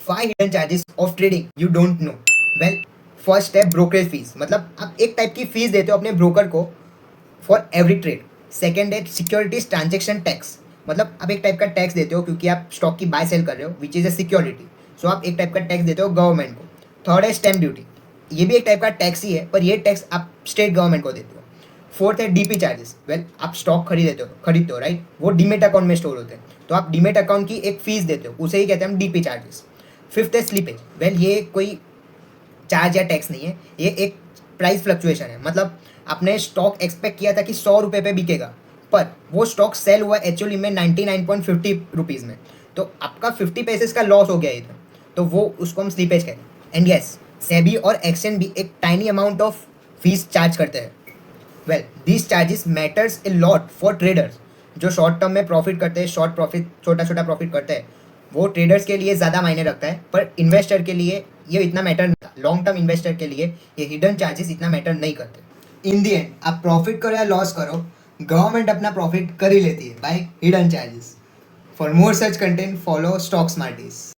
5 hidden charges of trading you don't know. Well, first है brokerage fees, मतलब आप एक टाइप की फीस देते हो अपने ब्रोकर को फॉर एवरी ट्रेड। सेकेंड है सिक्योरिटीज ट्रांजेक्शन टैक्स, मतलब आप एक टाइप का टैक्स देते हो क्योंकि आप स्टॉक की बाय सेल कर रहे हो विच इज़ अ सिक्योरिटी, सो आप एक टाइप का टैक्स देते हो गवर्नमेंट को। थर्ड है स्टैम्प ड्यूटी, ये भी एक टाइप का टैक्स ही है पर ये टैक्स आप स्टेट गवर्नमेंट को देते हो। फोर्थ है डीपी चार्जेस, वेल आप स्टॉक खरीदते हो राइट, वो डीमेट अकाउंट में स्टोर होते हैं तो आप डीमेट अकाउंट की एक फीस देते हो, उसे ही कहते हैं हम डीपी चार्जेस। फिफ्थ है स्लीपेज, वेल ये कोई चार्ज या टैक्स नहीं है, ये एक प्राइस फ्लक्चुएशन है, मतलब आपने स्टॉक एक्सपेक्ट किया था कि 100 रुपये पे बिकेगा पर वो स्टॉक सेल हुआ एक्चुअली में 99.50 रुपीज़ में, तो आपका 50 पैसेस का लॉस हो गया इधर, तो वो उसको हम स्लीपेज कहते हैं। एंड यस, सेबी और एक्सचेंज भी एक tiny amount of fees charge करते हैं। Well this charges matters a lot for traders, जो शॉर्ट टर्म में प्रॉफिट करते हैं, शॉर्ट प्रॉफिट छोटा छोटा प्रॉफिट करते हैं, वो ट्रेडर्स के लिए ज़्यादा मायने रखता है पर इन्वेस्टर के लिए ये इतना मैटर नहीं, लॉन्ग टर्म इन्वेस्टर के लिए ये हिडन चार्जेस इतना मैटर नहीं करते। इन दी एंड आप प्रॉफिट करो या लॉस करो, गवर्नमेंट अपना प्रॉफिट कर ही लेती है by hidden charges. For more such content follow Stock Smarties.